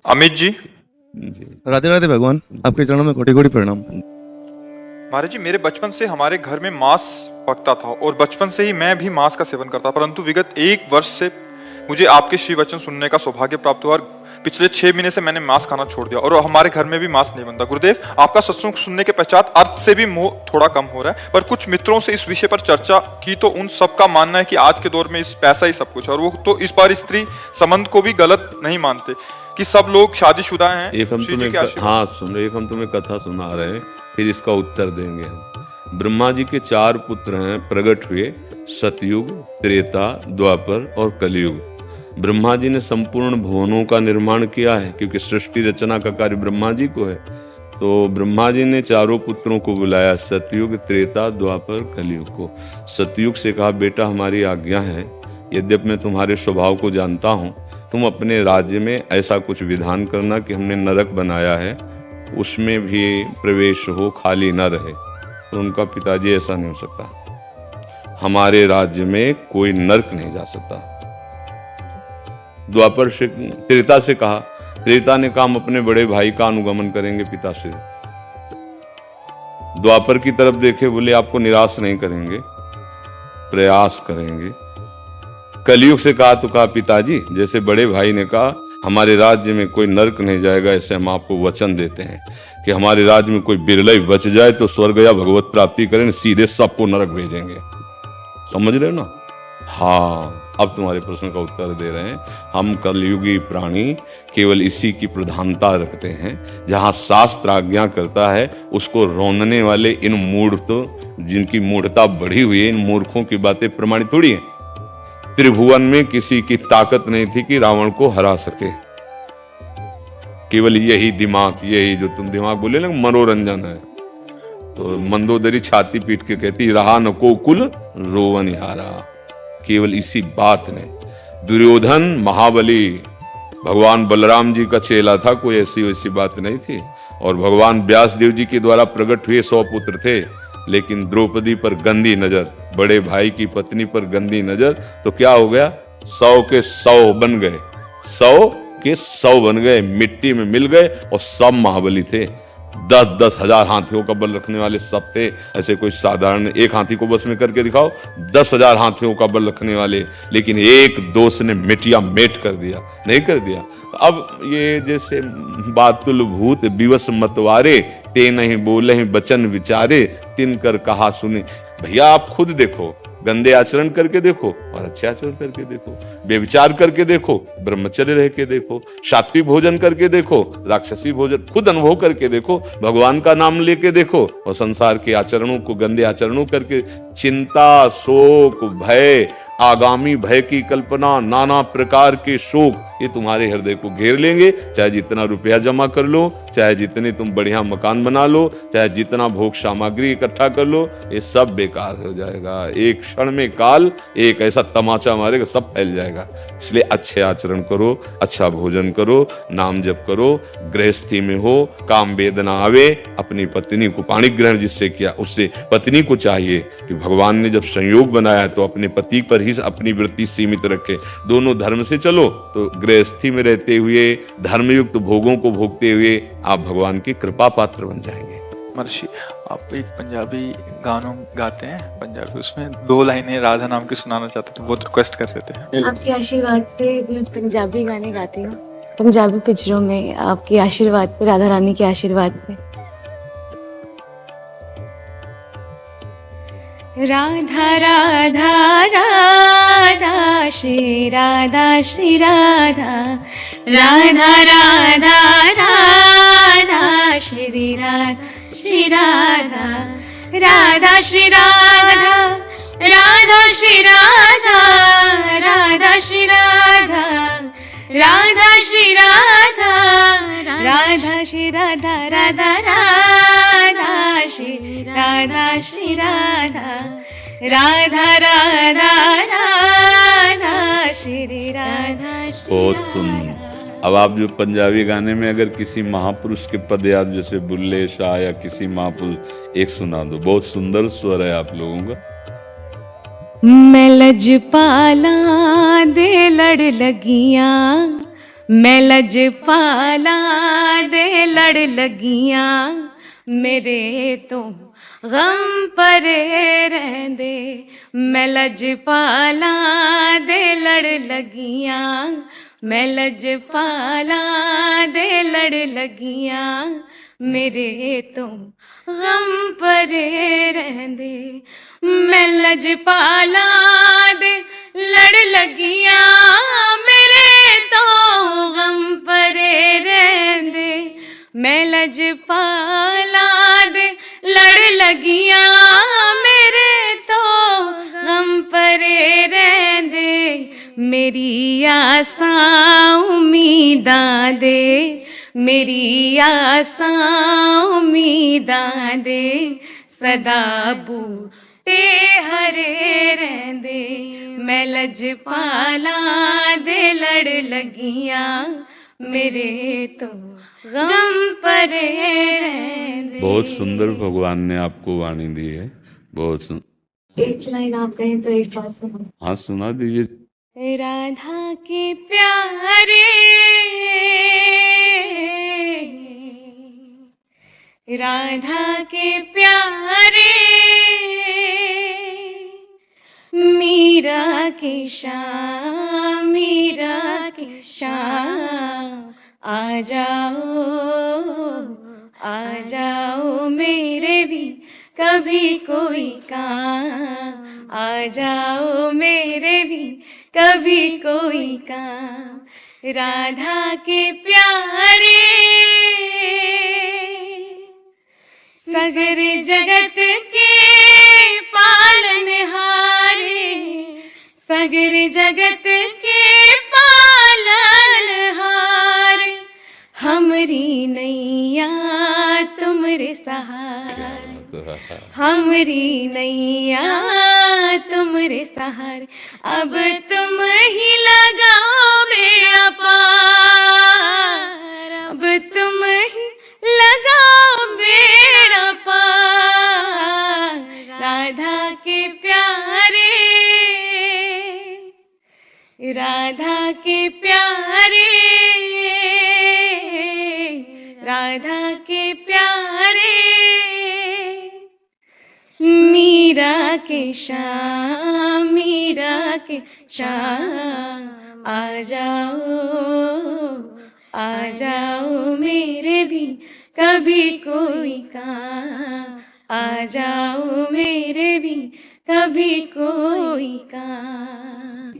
अमित जी। जी राधे राधे भगवान, आपके चरणों में कोटि कोटि प्रणाम। महाराज जी, मेरे बचपन से हमारे घर में मांस पकता था और बचपन से ही मैं भी मांस का सेवन करता, परंतु विगत 1 वर्ष से मुझे आपके श्री वचन सुनने का सौभाग्य प्राप्त हुआ और पिछले 6 महीने से मैंने मांस खाना छोड़ दिया और हमारे घर में भी मांस नहीं बनता। गुरुदेव, आपका सत्संग सुनने के पश्चात अर्थ से भी मोह थोड़ा कम हो रहा है, पर कुछ मित्रों से इस विषय पर चर्चा की तो उन सबका मानना है कि आज के दौर में इस पैसा ही सब कुछ है, और वो तो इस बार स्त्री संबंध को भी गलत नहीं मानते कि सब लोग शादीशुदा हैं। एक हम श्री जी तुम्हें के आशीर्वाद। हाँ सुनो, एक हम तुम्हें कथा सुना रहे हैं, फिर इसका उत्तर देंगे हम। ब्रह्मा जी के 4 पुत्र हैं, प्रकट हुए सतयुग, त्रेता, द्वापर और कलयुग। ब्रह्मा जी ने संपूर्ण भुवनों का निर्माण किया है, क्योंकि सृष्टि रचना का कार्य ब्रह्मा जी को है। तो ब्रह्मा जी ने चारों पुत्रों को बुलाया, सतयुग, त्रेता, द्वापर, कलयुग को। सतयुग से कहा, बेटा हमारी आज्ञा है, यद्यपि मैं तुम्हारे स्वभाव को जानता हूँ, तुम अपने राज्य में ऐसा कुछ विधान करना कि हमने नरक बनाया है उसमें भी प्रवेश हो, खाली न रहे। तो उनका पिताजी, ऐसा नहीं हो सकता, हमारे राज्य में कोई नरक नहीं जा सकता। द्वापर से त्रेता से कहा, त्रेता ने कहा हम अपने बड़े भाई का अनुगमन करेंगे पिता से। द्वापर की तरफ देखे, बोले आपको निराश नहीं करेंगे, प्रयास करेंगे। कलयुग से कहा तो कहा, पिताजी जैसे बड़े भाई ने कहा हमारे राज्य में कोई नरक नहीं जाएगा, ऐसे हम आपको वचन देते हैं कि हमारे राज्य में कोई बिरला ही बच जाए तो स्वर्ग या भगवत प्राप्ति करें, सीधे सबको नरक भेजेंगे। समझ रहे हो ना? हाँ, अब तुम्हारे प्रश्न का उत्तर दे रहे हैं। हम कलयुगी प्राणी केवल इसी की प्रधानता रखते हैं, जहाँ शास्त्र आज्ञा करता है उसको रौंदने वाले इन मूर्ख, जिनकी मूर्खता बढ़ी हुई है, इन मूर्खों की बातें प्रमाणित थोड़ी है। त्रिभुवन में किसी की ताकत नहीं थी कि रावण को हरा सके, केवल यही दिमाग, यही जो तुम दिमाग बोले ना, मनोरंजन है। तो मंदोदरी छाती पीट के कहती, रहा न को कुल रोवन हारा, केवल इसी बात ने। दुर्योधन महाबली भगवान बलराम जी का चेला था, कोई ऐसी वैसी बात नहीं थी। और भगवान व्यास देव जी के द्वारा प्रकट हुए 100 पुत्र थे, लेकिन द्रौपदी पर गंदी नजर, बड़े भाई की पत्नी पर गंदी नजर, तो क्या हो गया, 100 के 100 बन गए, 100 के 100 बन गए, मिट्टी में मिल गए। और सब महाबली थे, 10-10 हजार हाथियों का बल रखने वाले सब थे। ऐसे कोई साधारण एक हाथी को बस में करके दिखाओ, 10,000 हाथियों का बल रखने वाले, लेकिन एक दोस्त ने मिटिया मेट कर दिया, नहीं कर दिया। अब ये जैसे बातुल भूत दिवस मतवारे, ते नहीं बोले हैं बचन विचारे, तिन कर कहा सुने। भैया आप खुद देखो, गंदे आचरण करके देखो और अच्छे आचरण करके देखो, बेविचार करके देखो, ब्रह्मचर्य रह के देखो, सात्विक भोजन करके देखो, राक्षसी भोजन, खुद अनुभव करके देखो, भगवान का नाम लेके देखो, और संसार के आचरणों को, गंदे आचरणों करके चिंता, शोक, भय, आगामी भय की कल्पना, नाना प्रकार के शोक, ये तुम्हारे हृदय को घेर लेंगे। चाहे जितना रुपया जमा कर लो, चाहे जितने तुम बढ़िया मकान बना लो, चाहे जितना भोग सामग्री इकट्ठा कर लो, ये सब बेकार हो जाएगा। एक क्षण में काल एक ऐसा तमाचा मारेगा, सब फैल जाएगा। इसलिए अच्छे आचरण करो, अच्छा भोजन करो, नाम जप करो, गृहस्थी में हो, काम वेदना आवे, अपनी पत्नी को पाणी ग्रहण जिससे किया, उससे पत्नी को चाहिए कि भगवान ने जब संयोग बनाया तो अपने पति पर ही अपनी वृत्ति सीमित रखे। दोनों धर्म से चलो तो गृहस्थी में रहते हुए, धर्मयुक्त भोगों को भोगते हुए आप भगवान की कृपा पात्र बन जाएंगे। महर्षि, आप एक पंजाबी गानों गाते हैं, पंजाबी, उसमें 2 लाइनें राधा नाम की सुनाना चाहते थे, बहुत रिक्वेस्ट कर रहे थे। आपके आशीर्वाद से मैं पंजाबी गाने गाती हूँ, पंजाबी पिक्चरों में आपके आशीर्वाद पे, राधा रानी के आशीर्वाद पे। राधा राधा राधा श्री राधा श्री राधा, राधा राधा राधा श्री राधा श्री राधा, राधा श्री राधा, राधा श्री राधा, राधा श्री राधा, राधा श्री राधा, राधा श्री राधा, राधा राधा श्री राधा श्री राधा, राधा राधा राधा श्री राधा श्री बहुत सुंदर। अब आप जो पंजाबी गाने में अगर किसी महापुरुष के पद याद, जैसे बुल्ले शाह या किसी महापुरुष, एक सुना दो, बहुत सुंदर स्वर है आप लोगों का। मैं लजपाला दे लड़ लगियां, मैं लजपाला दे लड़ लगियां मेरे तो गम परे रहंदे मैं लजपाला दे लड़ लगियां मैं लजपाला दे लड़ लगियां मेरे तो गम परे रहंदे मैं लजपाला दे लड़ लगियां मेरे तो गम परे रहंदे मैं लजपाला दे लड़ लगियां मेरे तो गम परे रहंदे मेरी आसां उम्मीदां दे मेरी आसां उम्मीदां दे सदा बूटे हरे रहंदे मैं लजपाला दे लड़ लगियां मेरे तो गम परे रहंदे। बहुत सुंदर भगवान ने आपको वाणी दी है, बहुत सुंदर। एक लाइन आप कहें तो एक बार सुनो। हाँ सुना दीजिए। राधा के प्यारे राधा के प्यारे मीरा के शाम मीरा के शाम आ जाओ मेरे भी कभी कोई काम आ जाओ मेरे भी कभी कोई काम राधा के प्यारे सगर जगत के पालनहारे सगर जगत के पालनहारे हमरी नैया तुमरे सहारे हमरी नैया तुमरे सहारे अब तुम ही लगाओ बेड़ा पार अब तुम ही लगाओ बेड़ा पार राधा के प्यारे राधा के प्यारे राधा के प्यारे मीरा के शाम आ जाओ मेरे भी कभी कोई काम आ जाओ मेरे भी कभी कोई काम।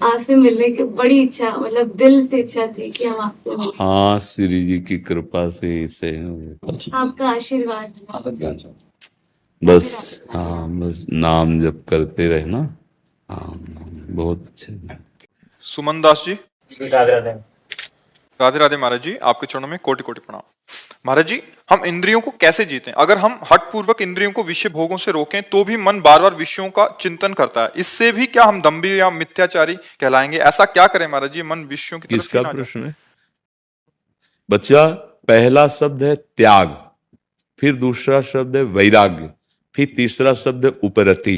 आपसे मिलने की बड़ी इच्छा मतलब दिल से इच्छा थी कि हम आपसे मिलें। हाँ श्री जी की कृपा से इसे आपका आशीर्वाद बस हाँ बस नाम जप करते रहना। हाँ बहुत अच्छे। सुमन दास जी, राधे राधे। राधे राधे महाराज जी, आपके चरणों में कोटि कोटि प्रणाम। महाराज जी, हम इंद्रियों को कैसे जीतें? अगर हम हठ पूर्वक इंद्रियों को विषय भोगों से रोकें तो भी मन बार बार विषयों का चिंतन करता है, इससे भी क्या हम दंभी या मिथ्याचारी कहलाएंगे? ऐसा क्या करें महाराज जी मन विषयों की तरफ किसका ही ना जाए? प्रश्न है बच्चा? पहला शब्द है त्याग, फिर दूसरा शब्द है वैराग्य, फिर तीसरा शब्द है उपरति।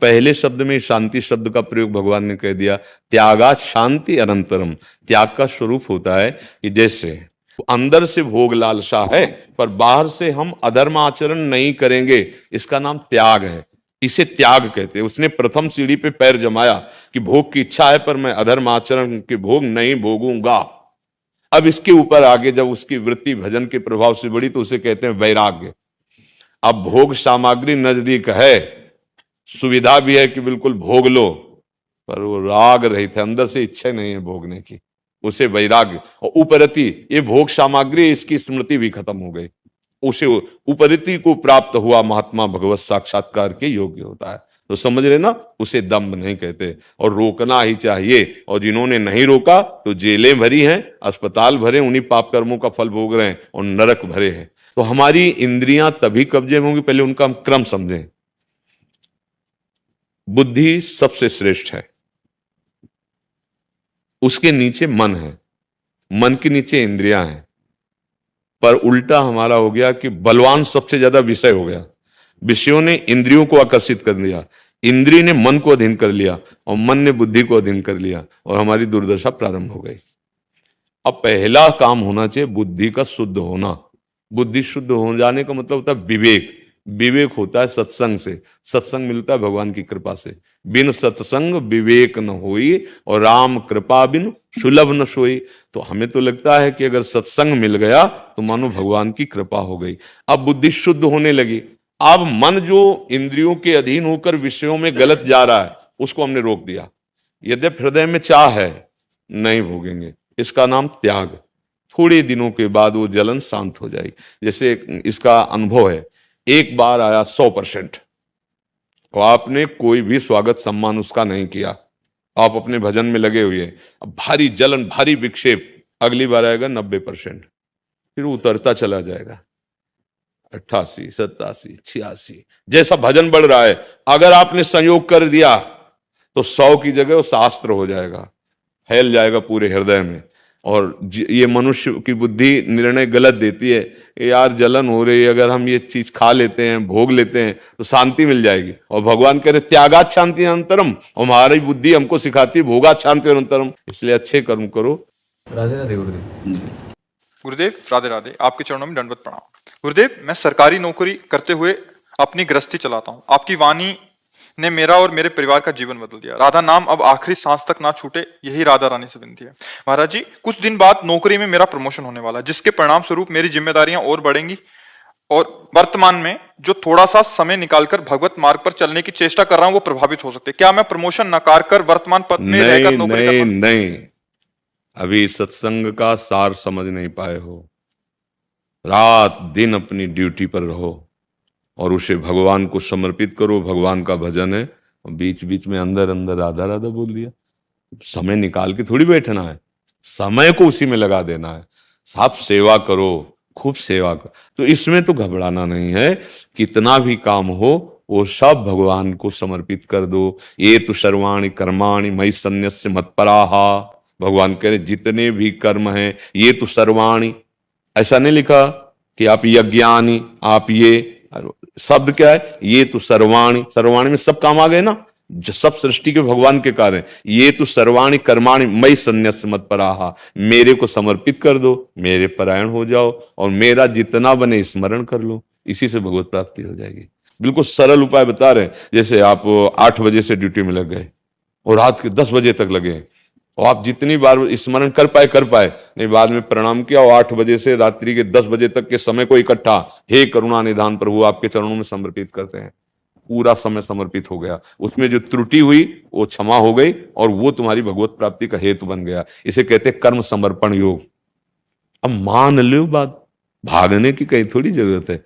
पहले शब्द में शांति शब्द का प्रयोग भगवान ने कह दिया, त्यागात शांति अनंतरम। त्याग का स्वरूप होता है कि जैसे अंदर से भोग लालसा है पर बाहर से हम अधर्म आचरण नहीं करेंगे, इसका नाम त्याग है, इसे त्याग कहते हैं। उसने प्रथम सीढ़ी पे पैर जमाया कि भोग की इच्छा है पर मैं अधर्म आचरण के भोग नहीं भोगूंगा। अब इसके ऊपर आगे जब उसकी वृत्ति भजन के प्रभाव से बढ़ी तो उसे कहते हैं वैराग्य। अब भोग सामग्री नजदीक है, सुविधा भी है कि बिल्कुल भोग लो, पर वो राग रहित है, अंदर से इच्छा नहीं है भोगने की, उसे वैराग्य। और उपरति, ये भोग सामग्री इसकी स्मृति भी खत्म हो गई, उसे उपरति को प्राप्त हुआ महात्मा भगवत साक्षात्कार के योग्य होता है। तो समझ रहे ना, उसे दम्भ नहीं कहते और रोकना ही चाहिए। और जिन्होंने नहीं रोका तो जेलें भरी हैं, अस्पताल भरे, उन्हीं पाप कर्मों का फल भोग रहे हैं और नरक भरे हैं। तो हमारी इंद्रियां तभी कब्जे में होंगी, पहले उनका हम क्रम समझें। बुद्धि सबसे श्रेष्ठ है, उसके नीचे मन है, मन के नीचे इंद्रियां हैं। पर उल्टा हमारा हो गया कि बलवान सबसे ज्यादा विषय हो गया, विषयों ने इंद्रियों को आकर्षित कर लिया, इंद्रिय ने मन को अधीन कर लिया और मन ने बुद्धि को अधीन कर लिया और हमारी दुर्दशा प्रारंभ हो गई। अब पहला काम होना चाहिए बुद्धि का शुद्ध होना। बुद्धि शुद्ध हो जाने का मतलब होता है विवेक। विवेक होता है सत्संग से, सत्संग मिलता है भगवान की कृपा से। बिन सत्संग विवेक न होई और राम कृपा बिन सुलभ न सोई। तो हमें तो लगता है कि अगर सत्संग मिल गया तो मानो भगवान की कृपा हो गई। अब बुद्धि शुद्ध होने लगी। अब मन जो इंद्रियों के अधीन होकर विषयों में गलत जा रहा है उसको हमने रोक दिया। यद्यपि हृदय में चाह है, नहीं भोगेंगे, इसका नाम त्याग। थोड़े दिनों के बाद वो जलन शांत हो जाएगी। जैसे इसका अनुभव है, एक बार आया 100% और आपने कोई भी स्वागत सम्मान उसका नहीं किया, आप अपने भजन में लगे हुए हैं, अब भारी जलन भारी विक्षेप, अगली बार आएगा 90%, फिर उतरता चला जाएगा 88, 87, 86। जैसा भजन बढ़ रहा है अगर आपने संयोग कर दिया तो 100 की जगह वो शास्त्र हो जाएगा, फैल जाएगा पूरे हृदय में। और ये मनुष्य की बुद्धि निर्णय गलत देती है, यार जलन हो रही है, अगर हम ये चीज खा लेते हैं भोग लेते हैं तो शांति मिल जाएगी। और भगवान कह रहे त्यागात शांति अनंतरम, और हमारी बुद्धि हमको सिखाती है भोगात शांति अनंतरम। इसलिए अच्छे कर्म करो। राधे राधे गुरुदेव। गुरुदेव राधे राधे, आपके चरणों में दंडवत प्रणाम। गुरुदेव, मैं सरकारी नौकरी करते हुए अपनी गृहस्थी चलाता हूँ। आपकी वाणी ने मेरा और मेरे परिवार का जीवन बदल दिया। राधा नाम अब आखिरी सांस तक ना छूटे, यही राधा रानी से विनती है। महाराज जी, कुछ दिन बाद नौकरी में मेरा प्रमोशन होने वाला है, जिसके परिणाम स्वरूप मेरी जिम्मेदारियां और बढ़ेंगी और वर्तमान में जो थोड़ा सा समय निकालकर भगवत मार्ग पर चलने की चेष्टा कर रहा हूं वो प्रभावित हो सकते हैं। क्या मैं प्रमोशन नकार कर वर्तमान पद में रहकर नौकरी नहीं करना? नहीं, अभी सत्संग का सार समझ नहीं पाए हो। रात दिन अपनी ड्यूटी पर रहो और उसे भगवान को समर्पित करो। भगवान का भजन है, बीच बीच में अंदर अंदर राधा राधा बोल दिया। समय निकाल के थोड़ी बैठना है, समय को उसी में लगा देना है। साफ सेवा करो, खूब सेवा करो। तो इसमें तो घबराना नहीं है, कितना भी काम हो वो सब भगवान को समर्पित कर दो। ये तो सर्वाणि कर्माणि मयि सन्न्यस्य मत्पराहा। भगवान कह रहे जितने भी कर्म हैं ये तो सर्वाणि, ऐसा नहीं लिखा कि आप यज्ञानि, आप ये शब्द क्या है, ये तो सर्वाणि। सर्वाणि में सब काम आ गए ना, सब सृष्टि के भगवान के कार्य। ये तो सर्वाणि कर्माणि मयि सन्न्यस्य मत्पराहा, मेरे को समर्पित कर दो, मेरे परायण हो जाओ और मेरा जितना बने स्मरण कर लो, इसी से भगवत प्राप्ति हो जाएगी। बिल्कुल सरल उपाय बता रहे हैं। जैसे आप 8 बजे से ड्यूटी में लग गए और रात के 10 बजे तक लगे और आप जितनी बार स्मरण कर पाए नहीं, बाद में प्रणाम किया और 8 बजे से रात्रि के 10 बजे तक के समय को इकट्ठा हे करुणा निधान प्रभु आपके चरणों में समर्पित करते हैं। पूरा समय समर्पित हो गया, उसमें जो त्रुटि हुई वो क्षमा हो गई और वो तुम्हारी भगवत प्राप्ति का हेतु बन गया। इसे कहते हैं कर्म समर्पण योग। अब मान लो बात, भागने की कहीं थोड़ी जरूरत है।